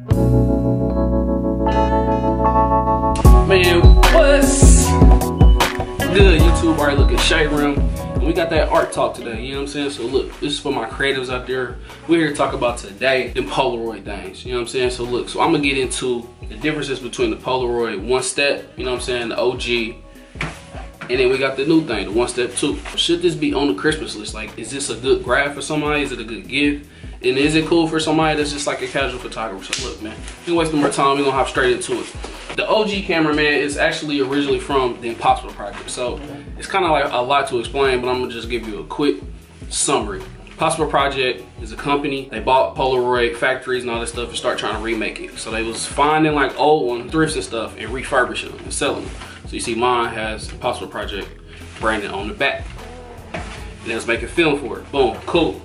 Man, what's good, YouTube? Alright, look at Shea, Rhim. And we got that art talk today, you know what I'm saying? So look, this is for my creatives out there. We're here to talk about today the Polaroid things, you know what I'm saying? So look, so I'm gonna get into the differences between the Polaroid One Step, you know what I'm saying, the OG, and then we got the new thing, the One Step 2. Should this be on the Christmas list? Like, is this a good grab for somebody? Is it a good gift? And is it cool for somebody that's just like a casual photographer? So look, man, we waste no more time. We're gonna hop straight into it. The OG camera, man, is actually originally from the Impossible Project. So it's kind of like a lot to explain, but I'm gonna just give you a quick summary. Impossible Project is a company. They bought Polaroid factories and all this stuff and start trying to remake it. So they was finding like old ones, thrifts and stuff, and refurbishing them and selling them. So you see mine has Impossible Project branded on the back. And they was making film for it. Boom, cool.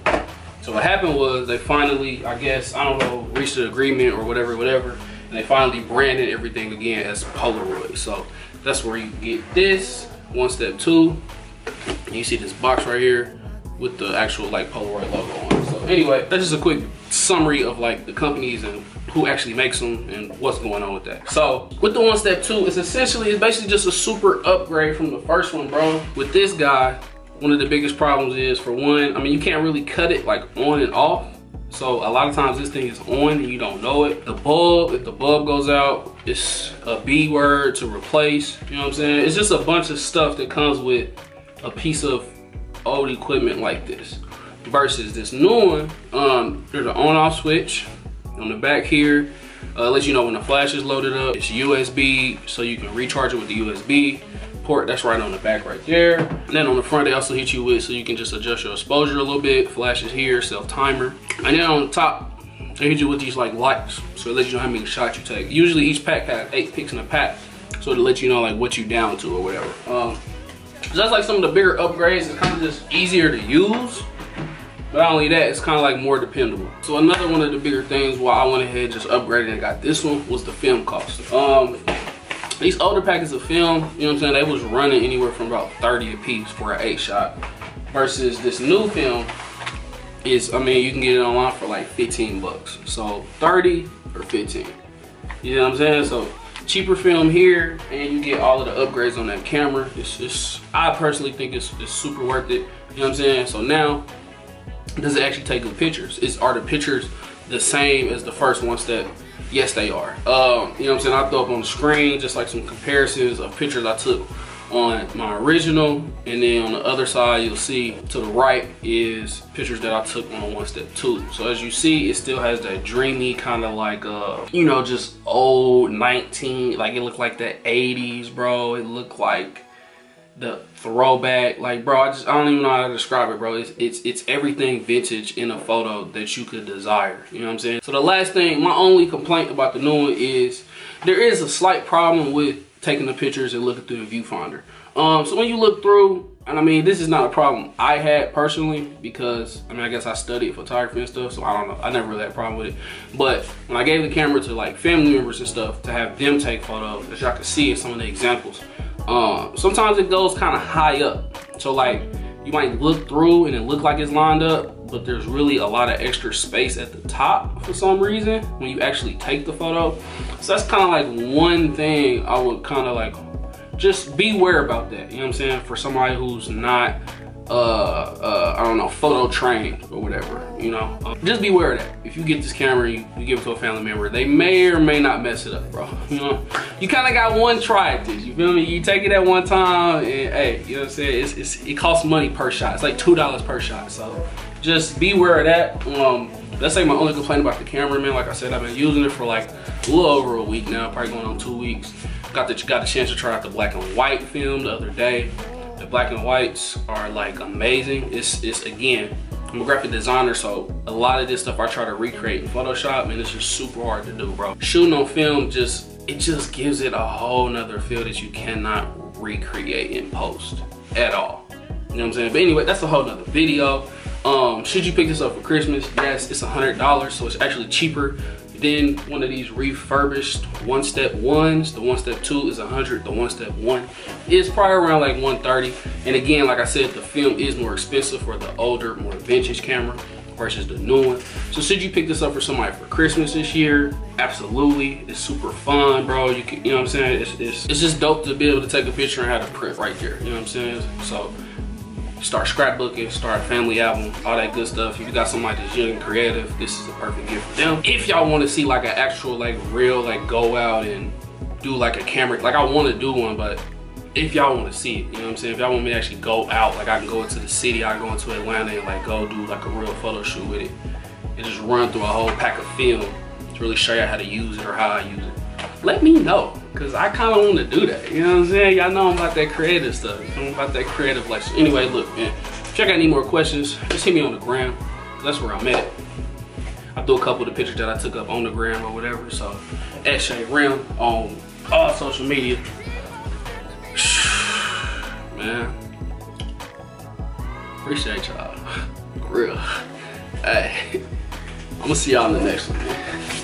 So what happened was they finally, I guess, I don't know, reached an agreement or whatever, and they finally branded everything again as Polaroid. So that's where you get this One Step 2. And you see this box right here with the actual like Polaroid logo on it. So anyway, that's just a quick summary of like the companies and who actually makes them and what's going on with that. So with the One Step 2, it's basically just a super upgrade from the first one, bro. With this guy, one of the biggest problems is, for one, I mean, you can't really cut it like on and off. So a lot of times this thing is on and you don't know it. The bulb, if the bulb goes out, it's a B word to replace, you know what I'm saying? It's just a bunch of stuff that comes with a piece of old equipment like this. Versus this new one, there's an on-off switch on the back here. Lets you know when the flash is loaded up. It's USB, so you can recharge it with the USB port. That's right on the back right there. And then on the front, they also hit you with, so you can just adjust your exposure a little bit. Flash is here, self timer. And then on the top, they hit you with these like lights, so it lets you know how many shots you take. Usually each pack has 8 pics in a pack, so to let you know like what you down to or whatever. So that's like some of the bigger upgrades. It's kind of just easier to use. But not only that, it's kind of like more dependable. So another one of the bigger things why I went ahead and just upgraded and got this one was the film cost. These older packets of film, you know what I'm saying, they was running anywhere from about 30 a piece for an 8 shot. Versus this new film is, I mean, you can get it online for like 15 bucks. So 30 or 15. You know what I'm saying? So cheaper film here, and you get all of the upgrades on that camera. I personally think it's super worth it. You know what I'm saying? So now, does it actually take good pictures? Are the pictures the same as the first One Step? Yes, they are. You know what I'm saying? I'll throw up on the screen just like some comparisons of pictures I took on my original, and then on the other side you'll see to the right is pictures that I took on One Step 2. So as you see, it still has that dreamy kind of like you know, just old 19, like it looked like the 80s, bro. It looked like the throwback, like, bro, I don't even know how to describe it, bro. It's everything vintage in a photo that you could desire, you know what I'm saying? So the last thing, my only complaint about the new one is there is a slight problem with taking the pictures and looking through the viewfinder. So when you look through, and I mean, this is not a problem I had personally, because I mean, I guess I studied photography and stuff, so I don't know, I never really had a problem with it. But when I gave the camera to like family members and stuff to have them take photos, as y'all can see in some of the examples, sometimes it goes kind of high up. So like, you might look through and it look like it's lined up, but there's really a lot of extra space at the top for some reason when you actually take the photo. So that's kind of like one thing I would kind of like, just beware about that, you know what I'm saying? For somebody who's not, I don't know, photo trained or whatever, you know? Just beware of that. If you get this camera, you give it to a family member, they may or may not mess it up, bro. You know? You kind of got one try at this, you feel me? You take it at one time, and hey, you know what I'm saying? It costs money per shot. It's like $2 per shot, so just beware of that. That's like my only complaint about the camera, man. Like I said, I've been using it for like a little over a week now, probably going on 2 weeks. Got the chance to try out the black and white film the other day. The black and whites are like amazing. It's again, I'm a graphic designer, so a lot of this stuff I try to recreate in Photoshop, and it's just super hard to do, bro. Shooting on film it just gives it a whole nother feel that you cannot recreate in post at all. You know what I'm saying? But anyway, that's a whole nother video. Should you pick this up for Christmas? Yes, it's $100, so it's actually cheaper than one of these refurbished One Step 1s. The One Step 2 is $100. The One Step 1 is probably around like $130. And again, like I said, the film is more expensive for the older, more vintage camera. versus the new one. So should you pick this up for somebody for Christmas this year? Absolutely. It's super fun, bro. You can, you know what I'm saying? It's just dope to be able to take a picture and have a print right there. You know what I'm saying? So start scrapbooking, start a family album, all that good stuff. If you got somebody that's young and creative, this is a perfect gift for them. If y'all want to see like an actual, like real, like go out and do like a camera, like I want to do one, but if y'all want to see it, you know what I'm saying? If y'all want me to actually go out, like I can go into the city, I can go into Atlanta and like go do like a real photo shoot with it and just run through a whole pack of film to really show you how to use it or how I use it. Let me know, cause I kind of want to do that. You know what I'm saying? Y'all know I'm about that creative stuff. I'm about that creative life. So anyway, look, man, if y'all got any more questions, just hit me on the gram. That's where I'm at. I threw a couple of the pictures that I took up on the gram or whatever. So at Shea Rhim on all social media. Man, appreciate y'all. For real. Hey, I'm gonna see y'all in the next one, man.